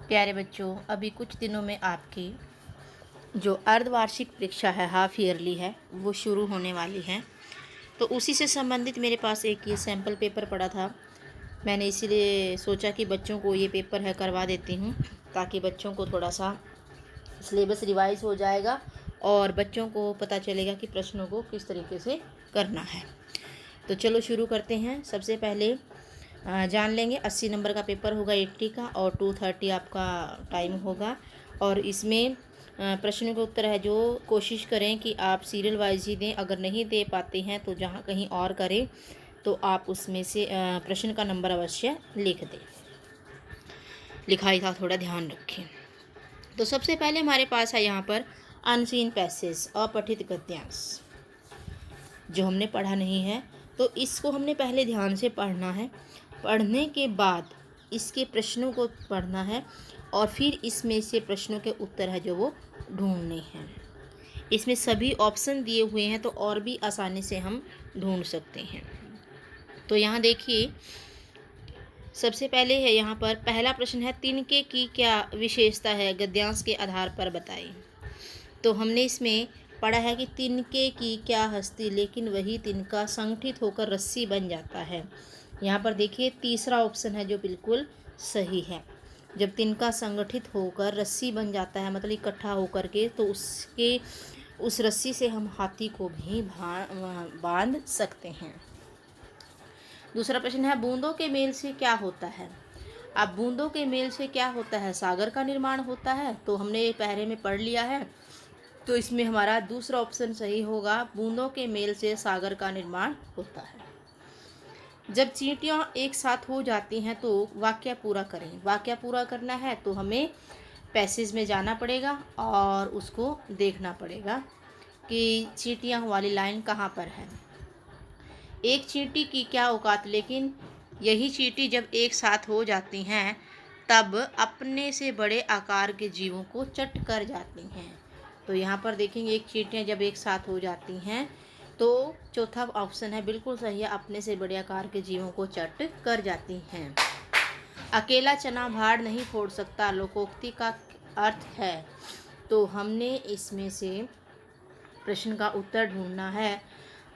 प्यारे बच्चों, अभी कुछ दिनों में आपकी जो अर्धवार्षिक परीक्षा है, हाफ ईयरली है, वो शुरू होने वाली है। तो उसी से संबंधित मेरे पास एक ये सैम्पल पेपर पड़ा था। मैंने इसीलिए सोचा कि बच्चों को ये पेपर है करवा देती हूँ, ताकि बच्चों को थोड़ा सा सिलेबस रिवाइज हो जाएगा और बच्चों को पता चलेगा कि प्रश्नों को किस तरीके से करना है। तो चलो शुरू करते हैं। सबसे पहले जान लेंगे 80 नंबर का पेपर होगा 80 का, और 230 आपका टाइम होगा। और इसमें प्रश्नों के उत्तर है जो कोशिश करें कि आप सीरियल वाइज ही दें। अगर नहीं दे पाते हैं तो जहाँ कहीं और करें, तो आप उसमें से प्रश्न का नंबर अवश्य लिख दें। लिखाई का थोड़ा ध्यान रखें। तो सबसे पहले हमारे पास है यहाँ पर अनसीन पैसेज, अपठित गद्यांश, जो हमने पढ़ा नहीं है। तो इसको हमने पहले ध्यान से पढ़ना है। पढ़ने के बाद इसके प्रश्नों को पढ़ना है और फिर इसमें से प्रश्नों के उत्तर है जो वो ढूंढने हैं। इसमें सभी ऑप्शन दिए हुए हैं, तो और भी आसानी से हम ढूंढ सकते हैं। तो यहाँ देखिए, सबसे पहले है यहाँ पर पहला प्रश्न है, तिनके की क्या विशेषता है, गद्यांश के आधार पर बताइए। तो हमने इसमें पढ़ा है कि तिनके की क्या हस्ती, लेकिन वही तिनका संगठित होकर रस्सी बन जाता है। यहाँ पर देखिए तीसरा ऑप्शन है जो बिल्कुल सही है। जब तिनका संगठित होकर रस्सी बन जाता है, मतलब इकट्ठा होकर के, तो उस रस्सी से हम हाथी को भी बांध सकते हैं। दूसरा प्रश्न है, बूंदों के मेल से क्या होता है। अब बूंदों के मेल से क्या होता है, सागर का निर्माण होता है। तो हमने पहले में पढ़ लिया है, तो इसमें हमारा दूसरा ऑप्शन सही होगा, बूंदों के मेल से सागर का निर्माण होता है। जब चींटियां एक साथ हो जाती हैं तो वाक्य पूरा करें। वाक्य पूरा करना है तो हमें पैसेज में जाना पड़ेगा और उसको देखना पड़ेगा कि चींटियां वाली लाइन कहाँ पर है। एक चींटी की क्या औकात, लेकिन यही चींटी जब एक साथ हो जाती हैं तब अपने से बड़े आकार के जीवों को चट कर जाती हैं। तो यहाँ पर देखेंगे, एक चींटियाँ जब एक साथ हो जाती हैं तो चौथा ऑप्शन है बिल्कुल सही है, अपने से बड़े आकार के जीवों को चट कर जाती हैं। अकेला चना भाड़ नहीं फोड़ सकता, लोकोक्ति का अर्थ है। तो हमने इसमें से प्रश्न का उत्तर ढूंढना है।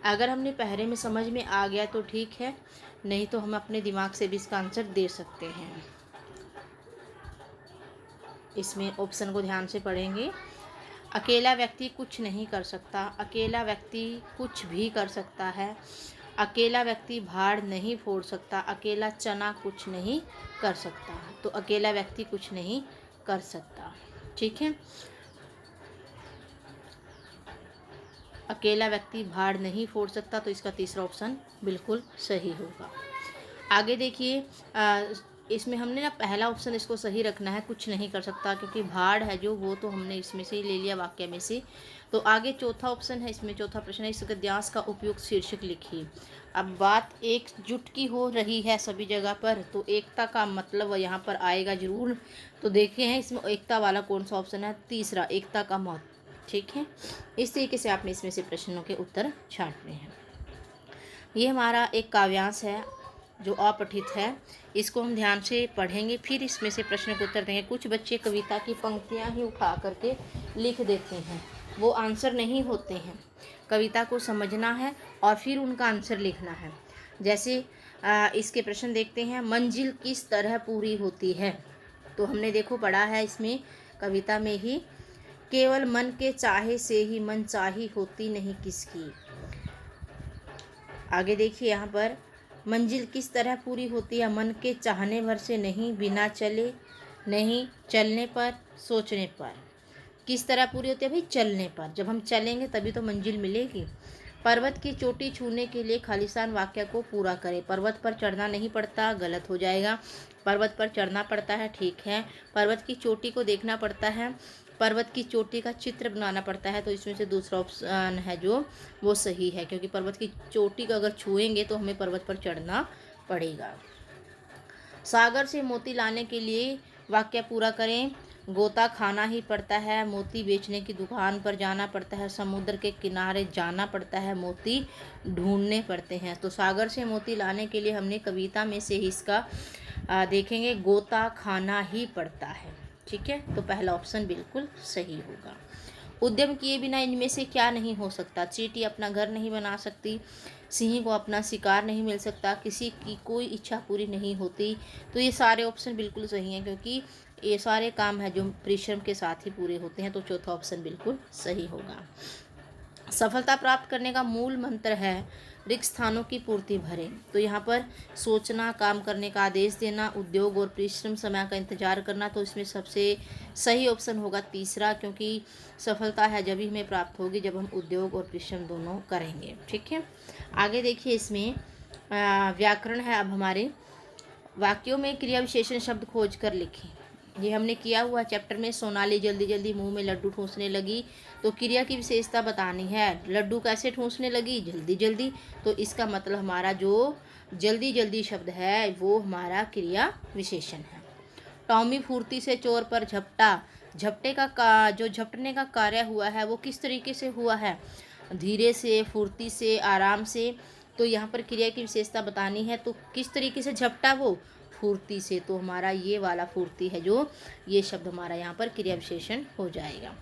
अगर हमने पहले में समझ में आ गया तो ठीक है, नहीं तो हम अपने दिमाग से भी इसका आंसर दे सकते हैं। इसमें ऑप्शन को ध्यान से पढ़ेंगे। अकेला व्यक्ति कुछ नहीं कर सकता, अकेला व्यक्ति कुछ भी कर सकता है। अकेला व्यक्ति भाड़ नहीं फोड़ सकता, अकेला चना कुछ नहीं कर सकता। तो अकेला व्यक्ति कुछ नहीं कर सकता, ठीक है। अकेला व्यक्ति भाड़ नहीं फोड़ सकता, तो इसका तीसरा ऑप्शन बिल्कुल सही होगा। आगे देखिए, इसमें हमने ना पहला ऑप्शन इसको सही रखना है, कुछ नहीं कर सकता, क्योंकि भाड़ है जो, वो तो हमने इसमें से ही ले लिया वाक्य में से। तो आगे चौथा ऑप्शन है, इसमें चौथा प्रश्न है, इस गद्यांश का उपयुक्त शीर्षक लिखिए। अब बात एकजुट की हो रही है सभी जगह पर, तो एकता का मतलब यहाँ पर आएगा जरूर। तो देखे हैं इसमें एकता वाला कौन सा ऑप्शन है, तीसरा, एकता का महत्व, ठीक है। इस तरीके से आपने इसमें से प्रश्नों के उत्तर छांटने हैं। ये हमारा एक काव्यांश है जो अपठित है, इसको हम ध्यान से पढ़ेंगे, फिर इसमें से प्रश्न के उत्तर देंगे। कुछ बच्चे कविता की पंक्तियाँ ही उठा करके लिख देते हैं, वो आंसर नहीं होते हैं। कविता को समझना है और फिर उनका आंसर लिखना है। जैसे इसके प्रश्न देखते हैं, मंजिल किस तरह पूरी होती है। तो हमने देखो पढ़ा है इसमें कविता में ही, केवल मन के चाहे से ही मन चाही होती नहीं किसकी। आगे देखिए यहाँ पर, मंजिल किस तरह पूरी होती है, मन के चाहने भर से नहीं, बिना चले नहीं, चलने पर, सोचने पर। किस तरह पूरी होती है भाई, चलने पर। जब हम चलेंगे तभी तो मंजिल मिलेगी। पर्वत की चोटी छूने के लिए खालिस्तान वाक्य को पूरा करें। पर्वत पर चढ़ना नहीं पड़ता, गलत हो जाएगा। पर्वत पर चढ़ना पड़ता है, ठीक है। पर्वत की चोटी को देखना पड़ता है, पर्वत की चोटी का चित्र बनाना पड़ता है। तो इसमें से दूसरा ऑप्शन है जो वो सही है, क्योंकि पर्वत की चोटी को अगर छुएंगे तो हमें पर्वत पर चढ़ना पड़ेगा। सागर से मोती लाने के लिए वाक्य पूरा करें। गोता खाना ही पड़ता है, मोती बेचने की दुकान पर जाना पड़ता है, समुद्र के किनारे जाना पड़ता है, मोती ढूंढने पड़ते हैं। तो सागर से मोती लाने के लिए हमने कविता में से ही इसका देखेंगे गोता खाना ही पड़ता है। ठीक है, तो पहला ऑप्शन बिल्कुल सही होगा। उद्यम किए बिना इनमें से क्या नहीं हो सकता? चींटी अपना घर नहीं बना सकती, सिंह को अपना शिकार नहीं मिल सकता, किसी की कोई इच्छा पूरी नहीं होती। तो ये सारे ऑप्शन बिल्कुल सही हैं, क्योंकि ये सारे काम है जो परिश्रम के साथ ही पूरे होते हैं। तो चौथा ऑप्शन बिल्कुल सही होगा। सफलता प्राप्त करने का मूल मंत्र है रिक्त स्थानों की पूर्ति भरें। तो यहाँ पर सोचना, काम करने का आदेश देना, उद्योग और परिश्रम, समय का इंतजार करना। तो इसमें सबसे सही ऑप्शन होगा तीसरा, क्योंकि सफलता है जब ही हमें प्राप्त होगी जब हम उद्योग और परिश्रम दोनों करेंगे। ठीक है, आगे देखिए, इसमें व्याकरण है। अब हमारे वाक्यों में क्रिया विशेषण शब्द खोज कर लिखें। ये हमने किया हुआ चैप्टर में। सोनाली जल्दी जल्दी मुंह में लड्डू ठूंसने लगी, तो क्रिया की विशेषता बतानी है। लड्डू कैसे ठूंसने लगी? जल्दी जल्दी। तो इसका मतलब हमारा जो जल्दी जल्दी शब्द है वो हमारा क्रिया विशेषण है। टॉमी फुर्ती से चोर पर झपटा। झपटे का जो झपटने का कार्य हुआ है वो किस तरीके से हुआ है? धीरे से, फुर्ती से, आराम से। तो यहाँ पर क्रिया की विशेषता बतानी है, तो किस तरीके से झपटा? वो फुर्ती से। तो हमारा ये वाला फुर्ती है जो, ये शब्द हमारा यहाँ पर क्रिया विशेषण हो जाएगा।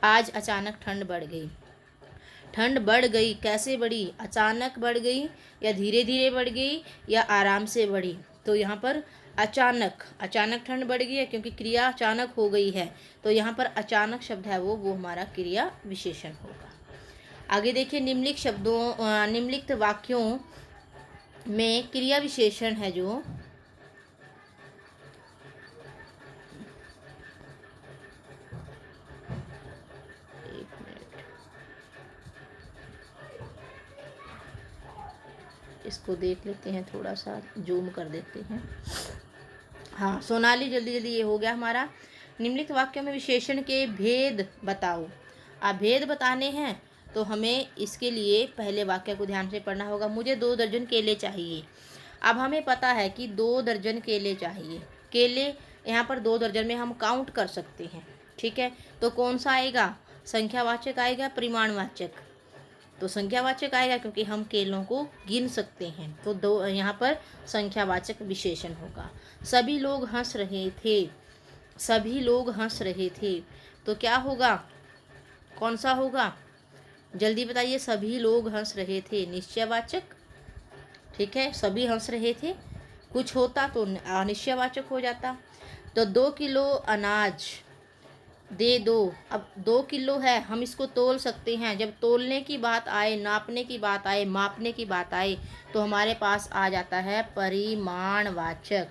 आज अचानक ठंड बढ़ गई। ठंड बढ़ गई, कैसे बढ़ी? अचानक बढ़ गई, या धीरे धीरे बढ़ गई, या आराम से बढ़ी? तो यहाँ पर अचानक, अचानक ठंड बढ़ गई है क्योंकि क्रिया अचानक हो गई है। तो यहाँ पर अचानक शब्द है वो हमारा क्रिया विशेषण होगा। आगे देखिए, निम्नलिखित वाक्यों में क्रिया विशेषण है जो इसको देख लेते हैं, थोड़ा सा जूम कर देते हैं। हाँ, सोनाली जल्दी जल्दी, ये हो गया हमारा। निम्नलिखित वाक्यों में विशेषण के भेद बताओ। अब भेद बताने हैं तो हमें इसके लिए पहले वाक्य को ध्यान से पढ़ना होगा। मुझे 2 दर्जन केले चाहिए। अब हमें पता है कि 2 दर्जन केले चाहिए। केले यहाँ पर 2 दर्जन में हम काउंट कर सकते हैं। ठीक है, तो कौन सा आएगा? संख्यावाचक आएगा, परिमाणवाचक? तो संख्यावाचक आएगा क्योंकि हम केलों को गिन सकते हैं। तो दो यहाँ पर संख्यावाचक विशेषण होगा। सभी लोग हंस रहे थे। सभी लोग हंस रहे थे, तो क्या होगा? कौन सा होगा? जल्दी बताइए। सभी लोग हंस रहे थे, निश्चयवाचक। ठीक है, सभी हंस रहे थे, कुछ होता तो अनिश्चयवाचक हो जाता। तो 2 किलो अनाज दे दो। अब 2 किलो है, हम इसको तोल सकते हैं। जब तोलने की बात आए, नापने की बात आए, मापने की बात आए, तो हमारे पास आ जाता है परिमाणवाचक।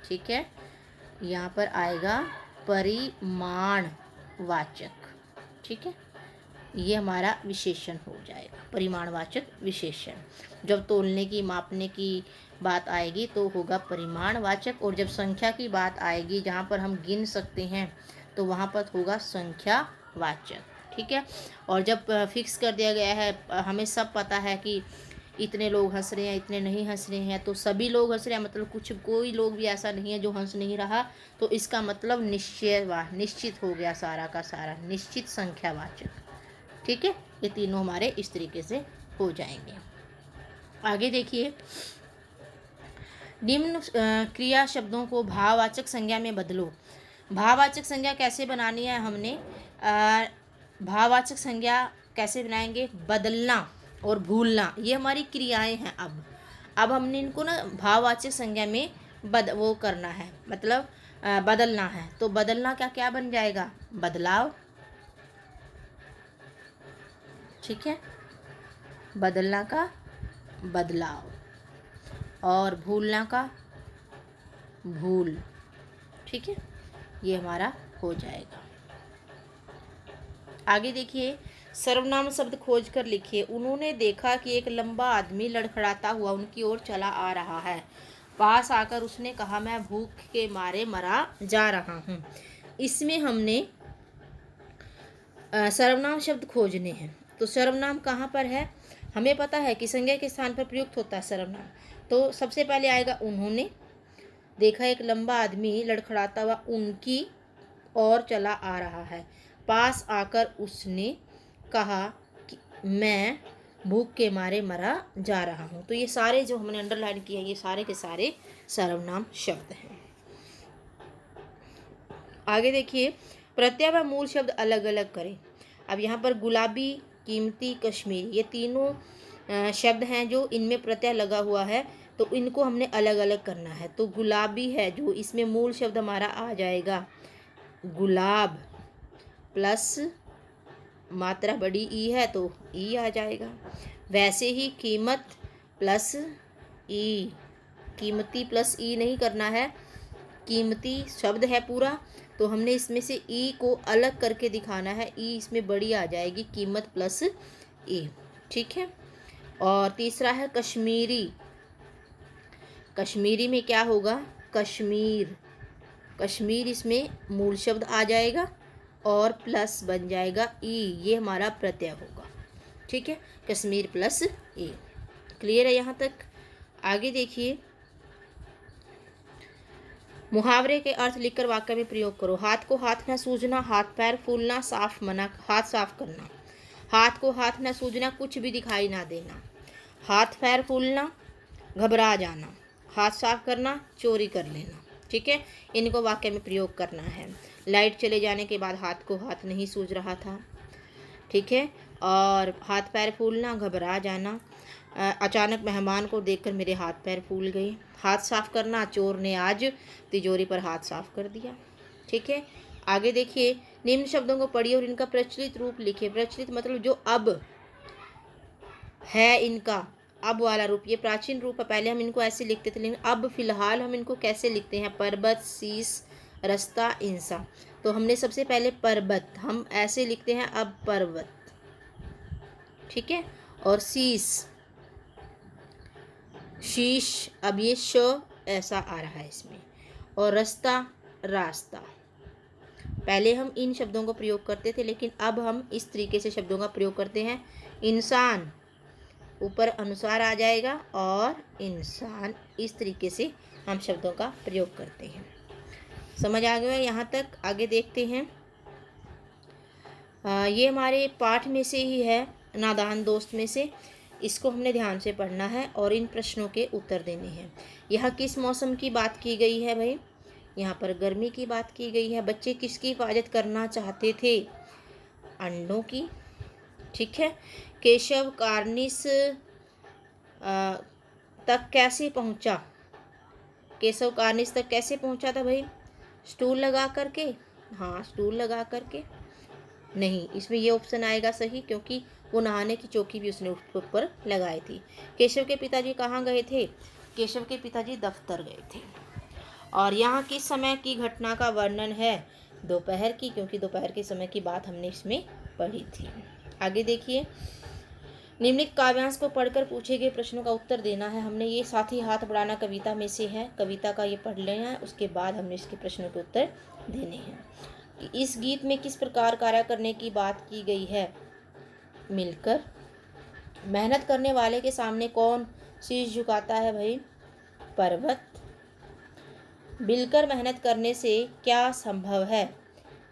ठीक है, यहाँ पर आएगा परिमाणवाचक। ठीक है, ये हमारा विशेषण हो जाएगा, परिमाणवाचक विशेषण। जब तोलने की, मापने की बात आएगी तो होगा परिमाणवाचक, और जब संख्या की बात आएगी जहाँ पर हम गिन सकते हैं तो वहाँ पर होगा संख्यावाचक। ठीक है, और जब फिक्स कर दिया गया है, हमें सब पता है कि इतने लोग हंस रहे हैं, इतने नहीं हंस रहे हैं, तो सभी लोग हंस रहे हैं मतलब कोई लोग भी ऐसा नहीं है जो हंस नहीं रहा, तो इसका मतलब निश्चित हो गया, सारा का सारा निश्चित संख्यावाचक। ठीक है, ये तीनों हमारे इस तरीके से हो जाएंगे। आगे देखिए, निम्न क्रिया शब्दों को भाववाचक संज्ञा में बदलो। भाववाचक संज्ञा कैसे बनानी है? हमने भाववाचक संज्ञा कैसे बनाएंगे? बदलना और भूलना, ये हमारी क्रियाएं हैं। अब हमने इनको ना भाववाचक संज्ञा में वो करना है, मतलब बदलना है। तो बदलना का क्या बन जाएगा? बदलाव। ठीक है, बदलना का बदलाव, और भूलना का भूल। ठीक है, ये हमारा हो जाएगा। आगे देखिए, सर्वनाम शब्द खोज कर लिखिए। उन्होंने देखा कि एक लंबा आदमी लड़खड़ाता हुआ उनकी ओर चला आ रहा है। पास आकर उसने कहा, मैं भूख के मारे मरा जा रहा हूँ। इसमें हमने सर्वनाम शब्द खोजने हैं। तो सर्वनाम कहाँ पर है? हमें पता है कि संज्ञा के स्थान पर प्रयुक्त होता है सर्वनाम। तो सबसे पहले आएगा उन्होंने देखा एक लंबा आदमी लड़खड़ाता हुआ उनकी ओर चला आ रहा है। पास आकर उसने कहा कि मैं भूख के मारे मरा जा रहा हूँ। तो ये सारे जो हमने अंडरलाइन किए हैं, ये सारे के सारे सर्वनाम शब्द हैं। आगे देखिए, प्रत्यय व मूल शब्द अलग अलग करें। अब यहाँ पर गुलाबी, कीमती, कश्मीरी, ये तीनों शब्द हैं जो इनमें प्रत्यय लगा हुआ है, तो इनको हमने अलग अलग करना है। तो गुलाबी है जो, इसमें मूल शब्द हमारा आ जाएगा गुलाब, प्लस मात्रा बड़ी ई है तो ई आ जाएगा। वैसे ही कीमत प्लस ई, कीमती प्लस ई नहीं करना है, कीमती शब्द है पूरा, तो हमने इसमें से ई को अलग करके दिखाना है। ई इसमें बड़ी आ जाएगी, कीमत प्लस ई, ठीक है। और तीसरा है कश्मीरी। कश्मीरी में क्या होगा, कश्मीर, कश्मीर इसमें मूल शब्द आ जाएगा और प्लस बन जाएगा ई, ये हमारा प्रत्यय होगा, ठीक है। कश्मीर प्लस ई, क्लियर है यहाँ तक। आगे देखिए, मुहावरे के अर्थ लिखकर वाक्य में प्रयोग करो। हाथ को हाथ न सूझना, हाथ पैर फूलना, साफ मना, हाथ साफ करना। हाथ को हाथ न सूझना, कुछ भी दिखाई ना देना। हाथ पैर फूलना, घबरा जाना। हाथ साफ करना, चोरी कर लेना, ठीक है। इनको वाक्य में प्रयोग करना है। लाइट चले जाने के बाद हाथ को हाथ नहीं सूझ रहा था, ठीक है। और हाथ पैर फूलना, घबरा जाना। अचानक मेहमान को देखकर मेरे हाथ पैर फूल गए। हाथ साफ करना, चोर ने आज तिजोरी पर हाथ साफ कर दिया, ठीक है। आगे देखिए, निम्न शब्दों को पढ़िए और इनका प्रचलित रूप लिखिए। प्रचलित मतलब जो अब है, इनका अब वाला रूप, ये प्राचीन रूप है। पहले हम इनको ऐसे लिखते थे, लेकिन अब फिलहाल हम इनको कैसे लिखते हैं, पर्वत, शीश, रास्ता, इंसान। तो हमने सबसे पहले पर्वत हम ऐसे लिखते हैं, अब पर्वत, ठीक है। और शीश, शीश, अब ये श ऐसा आ रहा है इसमें। और रास्ता, रास्ता। पहले हम इन शब्दों को प्रयोग करते थे, लेकिन अब हम इस तरीके से शब्दों का प्रयोग करते हैं। इंसान, ऊपर अनुसार आ जाएगा और इंसान, इस तरीके से हम शब्दों का प्रयोग करते हैं। समझ आ गया यहाँ तक। आगे देखते हैं, ये हमारे पाठ में से ही है, नादान दोस्त में से। इसको हमने ध्यान से पढ़ना है और इन प्रश्नों के उत्तर देने हैं। यह किस मौसम की बात की गई है भाई, यहाँ पर गर्मी की बात की गई है। बच्चे किसकी हिफाजत करना चाहते थे, अंडों की, ठीक है। केशव कार्निस तक कैसे पहुँचा, केशव कार्निस तक कैसे पहुँचा था भाई, स्टूल लगा करके, हाँ स्टूल लगा करके नहीं, इसमें ये ऑप्शन आएगा सही, क्योंकि वो नहाने की चौकी भी उसने उसके ऊपर लगाई थी। केशव के पिताजी कहाँ गए थे, केशव के पिताजी दफ्तर गए थे। और यहाँ किस समय की घटना का वर्णन है, दोपहर की, क्योंकि दोपहर के समय की बात हमने इसमें पढ़ी थी। आगे देखिए, निम्नलिखित काव्यांश को पढ़कर पूछे गए प्रश्नों का उत्तर देना है। हमने ये साथ ही हाथ बढ़ाना कविता में से है, कविता का ये पढ़ लेना है, उसके बाद हमने इसके प्रश्नों के उत्तर देने हैं। इस गीत में किस प्रकार कार्य करने की बात की गई है, मिलकर। मेहनत करने वाले के सामने कौन शीश झुकाता है भाई, पर्वत। मिलकर मेहनत करने से क्या संभव है,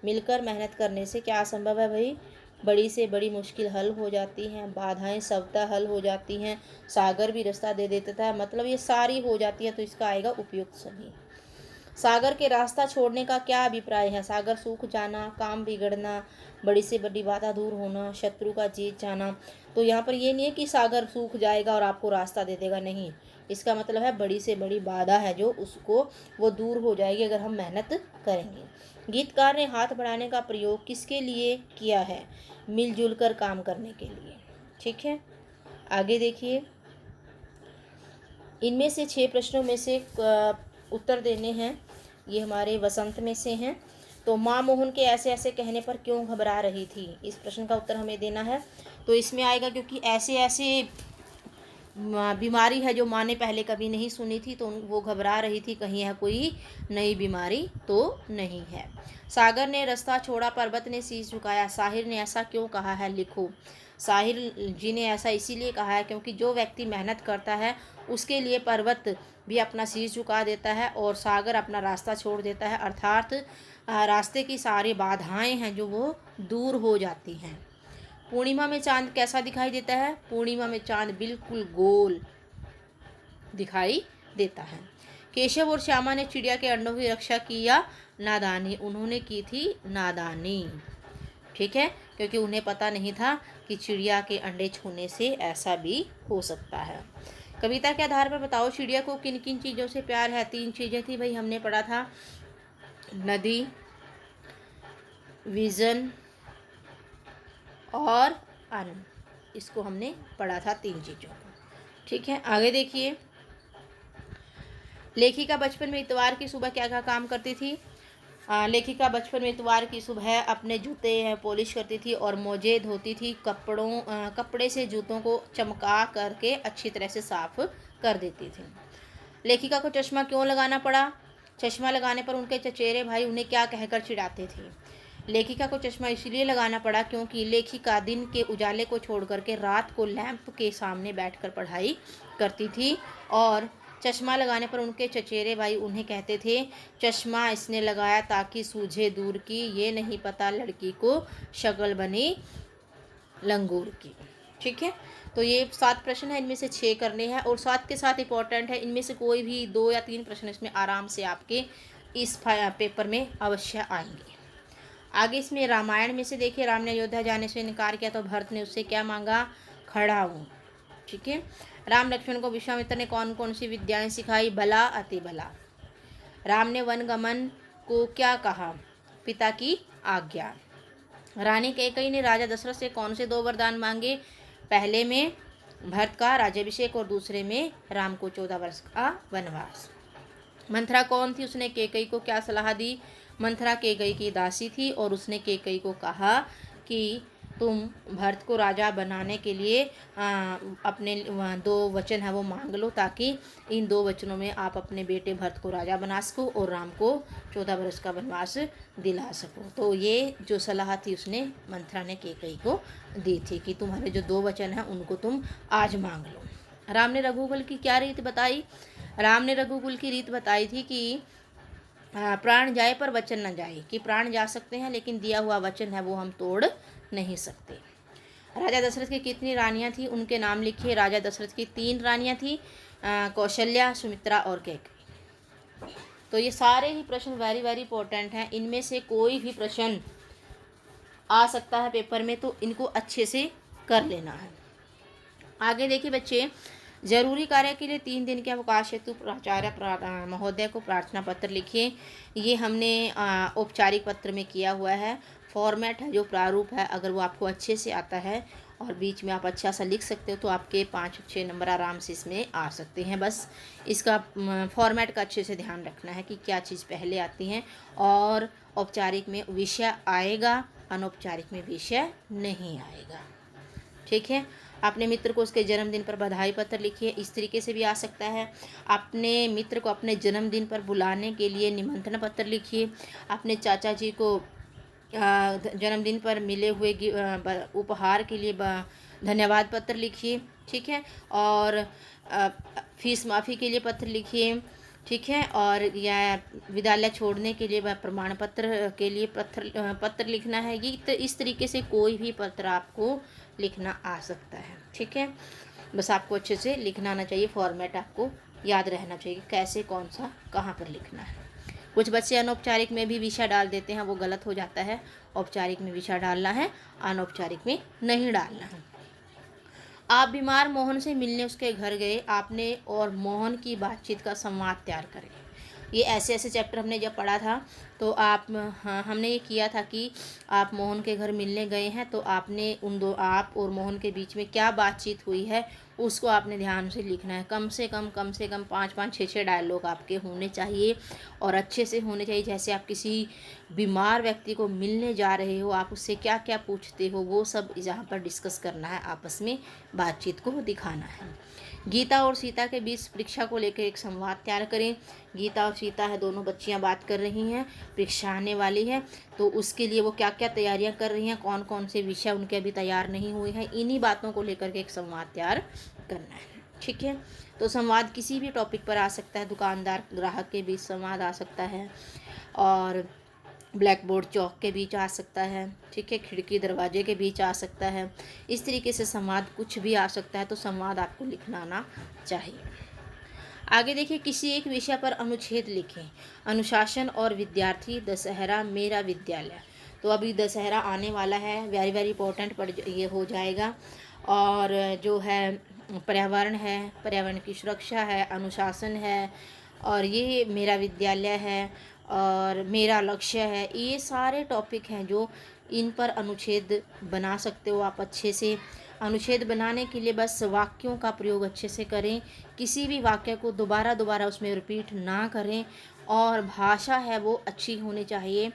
मिलकर मेहनत करने से क्या संभव है भाई, बड़ी से बड़ी मुश्किल हल हो जाती हैं, बाधाएं स्वतः हल हो जाती हैं, सागर भी रास्ता दे देता है, मतलब ये सारी हो जाती है, तो इसका आएगा उपयुक्त सभी। सागर के रास्ता छोड़ने का क्या अभिप्राय है, सागर सूख जाना, काम बिगड़ना, बड़ी से बड़ी बाधा दूर होना, शत्रु का जीत जाना। तो यहाँ पर ये नहीं है कि सागर सूख जाएगा और आपको रास्ता दे देगा, नहीं, इसका मतलब है बड़ी से बड़ी बाधा है जो उसको वो दूर हो जाएगी अगर हम मेहनत करेंगे। गीतकार ने हाथ बढ़ाने का प्रयोग किसके लिए किया है, मिलजुल कर काम करने के लिए, ठीक है। आगे देखिए, इनमें से 6 प्रश्नों में से उत्तर देने हैं, ये हमारे वसंत में से हैं। तो माँ मोहन के ऐसे ऐसे कहने पर क्यों घबरा रही थी, इस प्रश्न का उत्तर हमें देना है। तो इसमें आएगा क्योंकि ऐसे ऐसे बीमारी है जो माँ ने पहले कभी नहीं सुनी थी, तो वो घबरा रही थी कहीं यह कोई नई बीमारी तो नहीं है। सागर ने रास्ता छोड़ा, पर्वत ने शीश झुकाया, साहिर ने ऐसा क्यों कहा है, लिखो। साहिर जी ने ऐसा इसीलिए कहा है क्योंकि जो व्यक्ति मेहनत करता है उसके लिए पर्वत भी अपना शीश झुका देता है और सागर अपना रास्ता छोड़ देता है, अर्थात रास्ते की सारी बाधाएं हैं जो वो दूर हो जाती हैं। पूर्णिमा में चांद कैसा दिखाई देता है, पूर्णिमा में चांद बिल्कुल गोल दिखाई देता है। केशव और श्यामा ने चिड़िया के अंडों की रक्षा की या नादानी? उन्होंने की थी नादानी। ठीक है, क्योंकि उन्हें पता नहीं था कि चिड़िया के अंडे छूने से ऐसा भी हो सकता है। कविता के आधार पर बताओ चिड़िया को किन किन चीज़ों से प्यार है? 3 चीज़ें थी भाई, हमने पढ़ा था, नदी, विजन और अन्न। इसको हमने पढ़ा था 3 चीज़ों को। ठीक है, आगे देखिए। लेखिका बचपन में इतवार की सुबह क्या क्या काम करती थी? लेखिका बचपन में इतवार की सुबह अपने जूते पॉलिश करती थी और मोजे धोती थी। कपड़े से जूतों को चमका करके अच्छी तरह से साफ कर देती थी। लेखिका को चश्मा क्यों लगाना पड़ा? चश्मा लगाने पर उनके चचेरे भाई उन्हें क्या कहकर चिढ़ाते थे? लेखिका को चश्मा इसलिए लगाना पड़ा क्योंकि लेखिका दिन के उजाले को छोड़ करके रात को लैंप के सामने बैठकर पढ़ाई करती थी और चश्मा लगाने पर उनके चचेरे भाई उन्हें कहते थे, चश्मा इसने लगाया ताकि सूझे दूर की, ये नहीं पता लड़की को शक्ल बनी लंगूर की। ठीक है, तो ये 7 प्रश्न है, इनमें से 6 करने हैं और 7 के साथ इंपॉर्टेंट है। इनमें से कोई भी 2 या 3 प्रश्न इसमें आराम से आपके इस पेपर में अवश्य आएंगे। आगे इसमें रामायण में से देखिए, राम ने अयोध्या जाने से इनकार किया तो भरत ने उससे क्या मांगा? खड़ा हूँ। ठीक है, राम लक्ष्मण को विश्वामित्र ने कौन कौन सी विद्याएं सिखाई? भला अति भला। राम ने वनगमन को क्या कहा? पिता की आज्ञा। रानी कैकेयी ने राजा दशरथ से कौन से 2 वरदान मांगे? पहले में भरत का राज्याभिषेक और दूसरे में राम को 14 वर्ष का वनवास। मंथरा कौन थी? उसने कैकेयी को क्या सलाह दी? मंथरा कैकेयी की दासी थी और उसने कैकेयी को कहा कि तुम भरत को राजा बनाने के लिए अपने 2 वचन है वो मांग लो, ताकि इन 2 वचनों में आप अपने बेटे भरत को राजा बना सको और राम को 14 वर्ष का वनवास दिला सको। तो ये जो सलाह थी उसने मंथरा ने कैकेयी को दी थी कि तुम्हारे जो 2 वचन हैं उनको तुम आज मांग लो। राम ने रघुकुल की क्या रीत बताई? राम ने रघुकुल की रीत बताई थी कि प्राण जाए पर वचन न जाए, कि प्राण जा सकते हैं लेकिन दिया हुआ वचन है वो हम तोड़ नहीं सकते। राजा दशरथ की कितनी रानियां थी? उनके नाम लिखिए। राजा दशरथ की 3 रानियां थी, कौशल्या, सुमित्रा और कैकेयी। तो ये सारे ही प्रश्न वेरी वेरी इंपॉर्टेंट हैं, इनमें से कोई भी प्रश्न आ सकता है पेपर में, तो इनको अच्छे से कर लेना है। आगे देखिए बच्चे, जरूरी कार्य के लिए 3 दिन के अवकाश हेतु प्राचार्य महोदय को प्रार्थना पत्र लिखिए। ये हमने औपचारिक पत्र में किया हुआ है। फॉर्मेट है जो प्रारूप है, अगर वो आपको अच्छे से आता है और बीच में आप अच्छा सा लिख सकते हो तो आपके 5-6 नंबर आराम से इसमें आ सकते हैं। बस इसका फॉर्मेट का अच्छे से ध्यान रखना है कि क्या चीज़ पहले आती हैं, और औपचारिक में विषय आएगा, अनौपचारिक में विषय नहीं आएगा। ठीक है, अपने मित्र को उसके जन्मदिन पर बधाई पत्र लिखिए। इस तरीके से भी आ सकता है। अपने मित्र को अपने जन्मदिन पर बुलाने के लिए निमंत्रण पत्र लिखिए। अपने चाचा जी को जन्मदिन पर मिले हुए उपहार के लिए धन्यवाद पत्र लिखिए। ठीक है, और फीस माफ़ी के लिए पत्र लिखिए। ठीक है, और या विद्यालय छोड़ने के लिए प्रमाण पत्र के लिए पत्र लिखना है। ये इस तरीके से कोई भी पत्र आपको लिखना आ सकता है। ठीक है, बस आपको अच्छे से लिखना आना चाहिए, फॉर्मेट आपको याद रहना चाहिए कैसे, कौन सा, कहाँ पर लिखना है। कुछ बच्चे अनौपचारिक में भी विषय डाल देते हैं, वो गलत हो जाता है। औपचारिक में विषय डालना है, अनौपचारिक में नहीं डालना है। आप बीमार मोहन से मिलने उसके घर गए, आपने और मोहन की बातचीत का संवाद तैयार करें। ये ऐसे ऐसे चैप्टर हमने जब पढ़ा था तो हमने ये किया था कि आप मोहन के घर मिलने गए हैं तो आपने आप और मोहन के बीच में क्या बातचीत हुई है उसको आपने ध्यान से लिखना है। कम से कम 5-5, 6-6 डायलॉग आपके होने चाहिए और अच्छे से होने चाहिए। जैसे आप किसी बीमार व्यक्ति को मिलने जा रहे हो, आप उससे क्या क्या पूछते हो, वो सब यहाँ पर डिस्कस करना है, आपस में बातचीत को दिखाना है। गीता और सीता के बीच परीक्षा को लेकर एक संवाद तैयार करें। गीता और सीता है, दोनों बच्चियां बात कर रही हैं, परीक्षा आने वाली है तो उसके लिए वो क्या क्या तैयारियां कर रही हैं, कौन कौन से विषय उनके अभी तैयार नहीं हुए हैं, इन्हीं बातों को लेकर के एक संवाद तैयार करना है। ठीक है, तो संवाद किसी भी टॉपिक पर आ सकता है। दुकानदार ग्राहक के बीच संवाद आ सकता है और ब्लैक बोर्ड चौक के बीच आ सकता है। ठीक है, खिड़की दरवाजे के बीच आ सकता है। इस तरीके से संवाद कुछ भी आ सकता है, तो संवाद आपको लिखना आना चाहिए। आगे देखिए, किसी एक विषय पर अनुच्छेद लिखें। अनुशासन और विद्यार्थी, दशहरा, मेरा विद्यालय। तो अभी दशहरा आने वाला है, वेरी वेरी इंपॉर्टेंट पड़ ये हो जाएगा। और जो है पर्यावरण है, पर्यावरण की सुरक्षा है, अनुशासन है, और ये मेरा विद्यालय है, और मेरा लक्ष्य है। ये सारे टॉपिक हैं जो इन पर अनुच्छेद बना सकते हो आप अच्छे से। अनुच्छेद बनाने के लिए बस वाक्यों का प्रयोग अच्छे से करें, किसी भी वाक्य को दोबारा दोबारा उसमें रिपीट ना करें, और भाषा है वो अच्छी होनी चाहिए।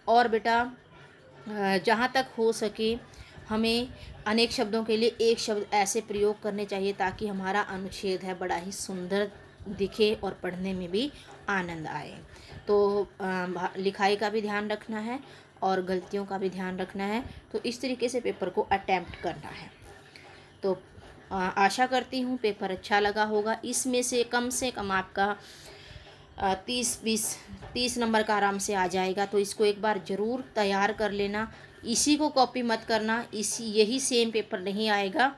और बेटा जहाँ तक हो सके हमें अनेक शब्दों के लिए एक शब्द ऐसे प्रयोग करने चाहिए ताकि हमारा अनुच्छेद है बड़ा ही सुंदर दिखे और पढ़ने में भी आनंद आए। तो लिखाई का भी ध्यान रखना है और गलतियों का भी ध्यान रखना है। तो इस तरीके से पेपर को अटेम्प्ट करना है। तो आशा करती हूँ पेपर अच्छा लगा होगा। इसमें से कम आपका 30 नंबर का आराम से आ जाएगा। तो इसको एक बार ज़रूर तैयार कर लेना, इसी को कॉपी मत करना, यही सेम पेपर नहीं आएगा,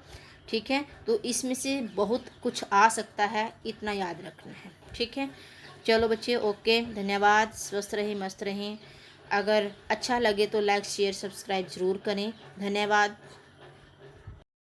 ठीक है। तो इसमें से बहुत कुछ आ सकता है, इतना याद रखना है, ठीक है। चलो बच्चे, ओके, धन्यवाद। स्वस्थ रहें, मस्त रहें। अगर अच्छा लगे तो लाइक शेयर सब्सक्राइब ज़रूर करें। धन्यवाद।